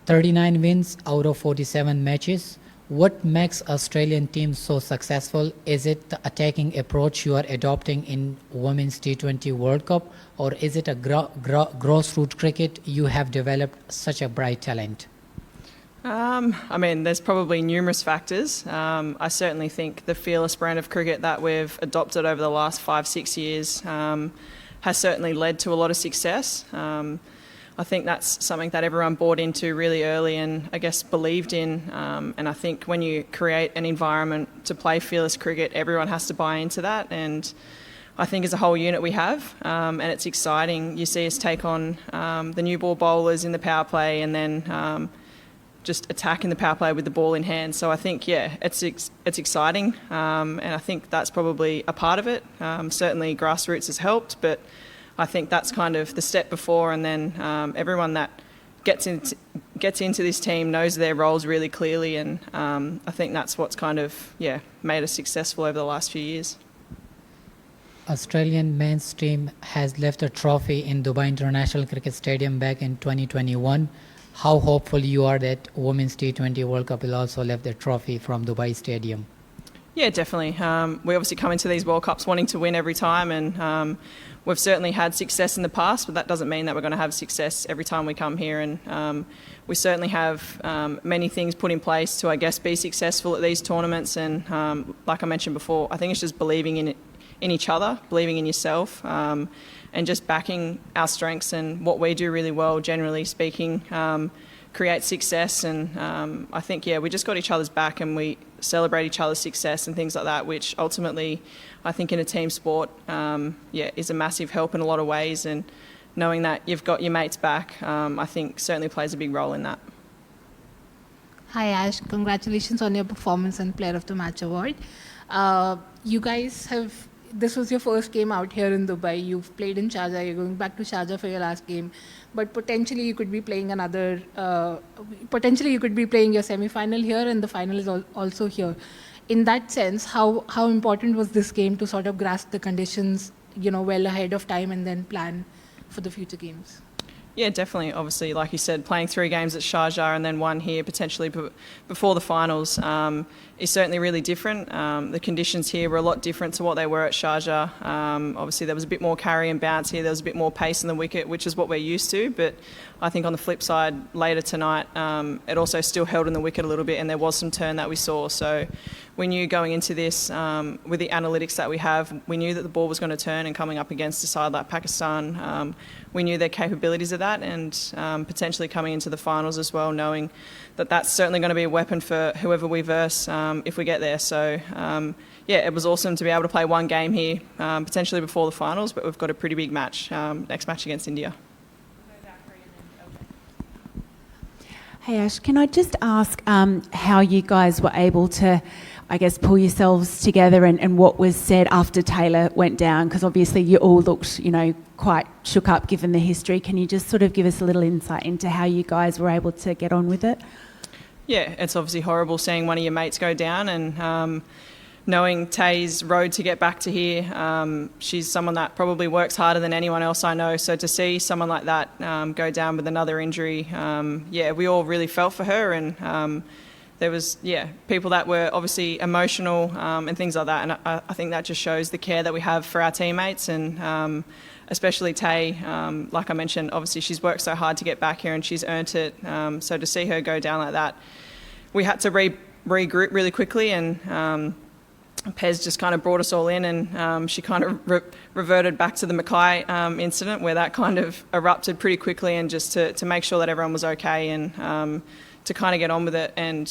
39 wins out of 47 matches. What makes Australian teams so successful? Is it the attacking approach you are adopting in Women's T20 World Cup, or is it a grassroots cricket you have developed such a bright talent? I mean, there's probably numerous factors. I certainly think the fearless brand of cricket that we've adopted over the last 5-6 years has certainly led to a lot of success. I think that's something that everyone bought into really early and I guess believed in. And I think when you create an environment to play fearless cricket, everyone has to buy into that. And I think as a whole unit we have, and it's exciting. You see us take on the new ball bowlers in the power play and then just attacking the power play with the ball in hand. So I think, yeah, it's exciting, and I think that's probably a part of it. Certainly grassroots has helped, but I think that's kind of the step before, and then everyone that gets into this team knows their roles really clearly, and I think that's what's kind of, yeah, made us successful over the last few years. Australian men's team has left a trophy in Dubai International Cricket Stadium back in 2021. How hopeful you are that Women's T20 World Cup will also left the trophy from Dubai Stadium? Yeah, definitely. We obviously come into these World Cups wanting to win every time, and we've certainly had success in the past, but that doesn't mean that we're going to have success every time we come here. And we certainly have many things put in place to, I guess, be successful at these tournaments. And like I mentioned before, I think it's just believing in each other, believing in yourself, and just backing our strengths and what we do really well, generally speaking, creates success. And I think, yeah, we just got each other's back and we celebrate each other's success and things like that, which ultimately I think in a team sport, is a massive help in a lot of ways. And knowing that you've got your mates back, I think certainly plays a big role in that. Hi Ash, congratulations on your performance and Player of the Match award. You guys this was your first game out here in Dubai. You've played in Sharjah, you're going back to Sharjah for your last game, but potentially you could be playing your semi-final here and the final is also here. In that sense, how important was this game to sort of grasp the conditions, well ahead of time and then plan for the future games? Yeah, definitely. Obviously, like you said, playing 3 games at Sharjah and then 1 here potentially before the finals is certainly really different. The conditions here were a lot different to what they were at Sharjah. Obviously, there was a bit more carry and bounce here. There was a bit more pace in the wicket, which is what we're used to. But I think on the flip side, later tonight, it also still held in the wicket a little bit and there was some turn that we saw. So we knew going into this, with the analytics that we have, we knew that the ball was going to turn, and coming up against a side like Pakistan, we knew their capabilities of that, and potentially coming into the finals as well, knowing that that's certainly going to be a weapon for whoever we verse if we get there. So it was awesome to be able to play 1 game here, potentially before the finals, but we've got a pretty big match, next match against India. Hey Ash, can I just ask how you guys were able to, I guess, pull yourselves together and what was said after Taylor went down? Because obviously you all looked, quite shook up given the history. Can you just sort of give us a little insight into how you guys were able to get on with it? Yeah, it's obviously horrible seeing one of your mates go down, and knowing Tay's road to get back to here, she's someone that probably works harder than anyone else I know. So to see someone like that go down with another injury, we all really felt for her, and there was, people that were obviously emotional and things like that. And I think that just shows the care that we have for our teammates, and especially Tay. Like I mentioned, obviously she's worked so hard to get back here and she's earned it. So to see her go down like that, we had to regroup really quickly, and Pez just kind of brought us all in, and she kind of reverted back to the Mackay incident where that kind of erupted pretty quickly, and just to make sure that everyone was okay, and to kind of get on with it. And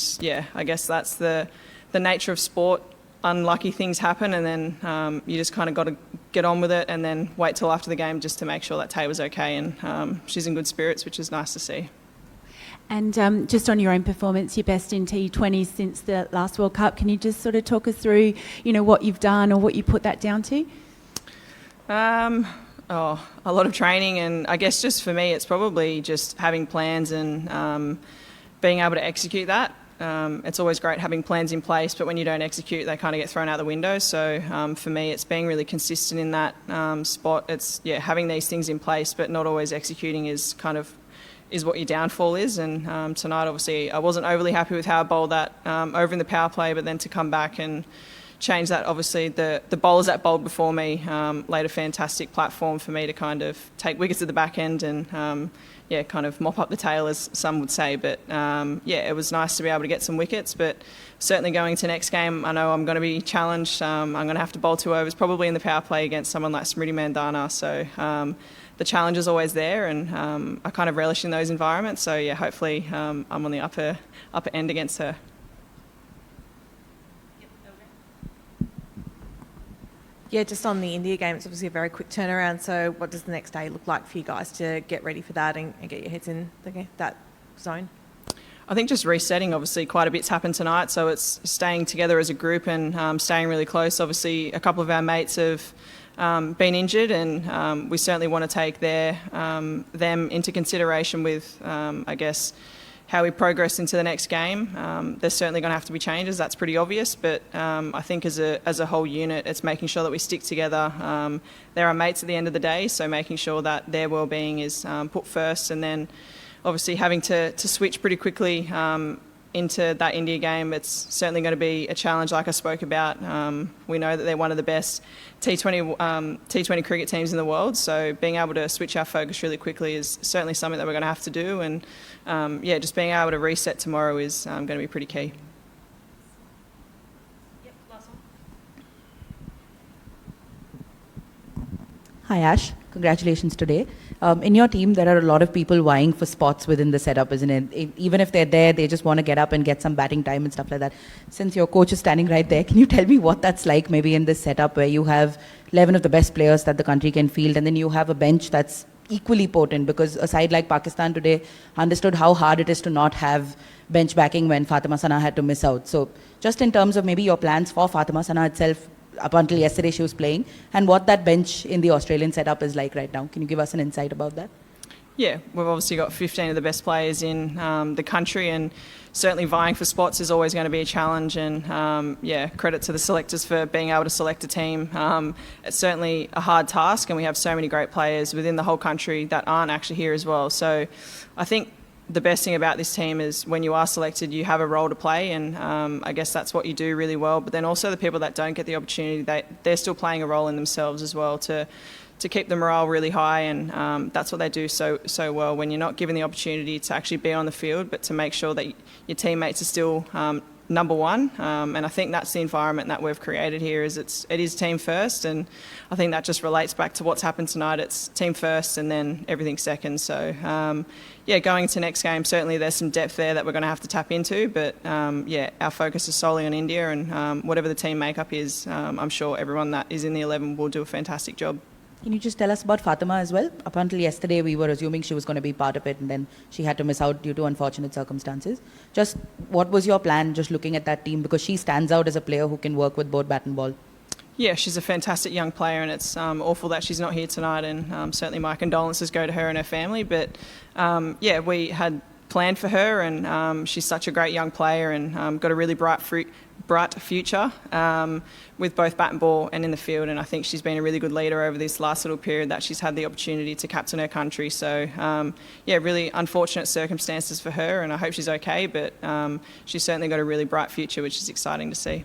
I guess that's the nature of sport. Unlucky things happen, and then you just kind of got to get on with it and then wait till after the game just to make sure that Tay was okay, and she's in good spirits, which is nice to see. And just on your own performance, your best in T20 since the last World Cup, can you just sort of talk us through, what you've done or what you put that down to? A lot of training, and I guess just for me, it's probably just having plans and being able to execute that. It's always great having plans in place, but when you don't execute, they kind of get thrown out the window. So for me, it's being really consistent in that spot. It's having these things in place, but not always executing is kind of what your downfall is. And tonight, obviously, I wasn't overly happy with how I bowled that over in the power play, but then to come back and change that, obviously, the bowlers that bowled before me laid a fantastic platform for me to kind of take wickets at the back end and, kind of mop up the tail, as some would say. But, it was nice to be able to get some wickets. But certainly going into next game, I know I'm going to be challenged. I'm going to have to bowl 2 overs, probably in the power play against someone like Smriti Mandana. So the challenge is always there, and I kind of relish in those environments. So, hopefully I'm on the upper end against her. Yeah, just on the India game, it's obviously a very quick turnaround. So what does the next day look like for you guys to get ready for that and get your heads in that zone? I think just resetting, obviously quite a bit's happened tonight, so it's staying together as a group and staying really close. Obviously a couple of our mates have been injured, and we certainly want to take them into consideration with, how we progress into the next game. There's certainly going to have to be changes, that's pretty obvious, but I think as a whole unit, it's making sure that we stick together. They're our mates at the end of the day, so making sure that their well-being is put first, and then obviously having to switch pretty quickly into that India game. It's certainly going to be a challenge, like I spoke about. We know that they're one of the best T20 cricket teams in the world, so being able to switch our focus really quickly is certainly something that we're going to have to do, and just being able to reset tomorrow is going to be pretty key. Hi Ash, congratulations today. In your team, there are a lot of people vying for spots within the setup, isn't it? Even if they're there, they just want to get up and get some batting time and stuff like that. Since your coach is standing right there, can you tell me what that's like maybe in this setup where you have 11 of the best players that the country can field, and then you have a bench that's equally potent, because a side like Pakistan today understood how hard it is to not have bench backing when Fatima Sana had to miss out. So just in terms of maybe your plans for Fatima Sana itself, up until yesterday she was playing, and what that bench in the Australian setup is like right now. Can you give us an insight about that? Yeah, we've obviously got 15 of the best players in the country, and certainly vying for spots is always going to be a challenge, and credit to the selectors for being able to select a team. It's certainly a hard task, and we have so many great players within the whole country that aren't actually here as well. So I think the best thing about this team is when you are selected, you have a role to play, and I guess that's what you do really well. But then also the people that don't get the opportunity, they're still playing a role in themselves as well to keep the morale really high, and that's what they do so well when you're not given the opportunity to actually be on the field, but to make sure that your teammates are still number one. And I think that's the environment that we've created here. It is team first, and I think that just relates back to what's happened tonight. It's team first and then everything second. So going into next game, certainly there's some depth there that we're going to have to tap into, but our focus is solely on India, and whatever the team makeup is, I'm sure everyone that is in the 11 will do a fantastic job. Can you just tell us about Fatima as well? Up until yesterday, we were assuming she was going to be part of it, and then she had to miss out due to unfortunate circumstances. Just what was your plan, just looking at that team? Because she stands out as a player who can work with both bat and ball. Yeah, she's a fantastic young player, and it's awful that she's not here tonight, and certainly my condolences go to her and her family. But we had planned for her, and she's such a great young player, and got a really bright future with both bat and ball and in the field, and I think she's been a really good leader over this last little period that she's had the opportunity to captain her country. So really unfortunate circumstances for her, and I hope she's okay, but she's certainly got a really bright future, which is exciting to see.